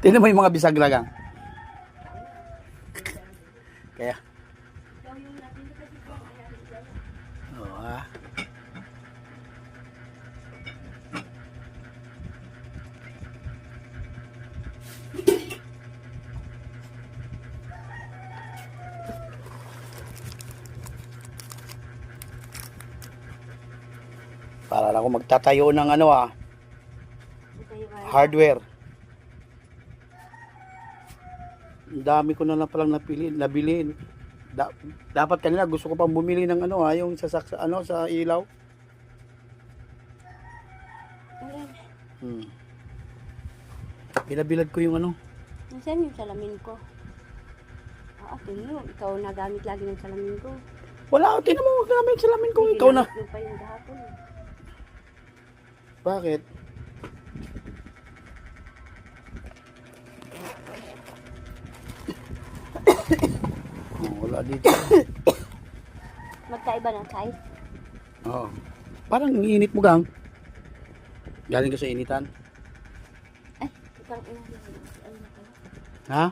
Tingnan mo yung mga bisaglagang. Kaya. Oo ah. Para lang ako magtatayo ng ano ah. Hardware. Ang dami ko na lang palang nabili. Dapat kanina gusto ko pang bumili ng ano ah, yung sa ano sa ilaw. Pinabilad ko yung ano. Nasaan yung salamin ko? Tingnan, ikaw nagamit lagi ng salamin ko. Wala, tingnan mo namin yung salamin ko. Ikaw na. Ginamit mo pa yung gahapon. Bakit? Wala dito. Magkaiba ng size? Oo. Parang init mo gang. Galing ka sa initan. Ay, parang ina. Ano na pala? Ha?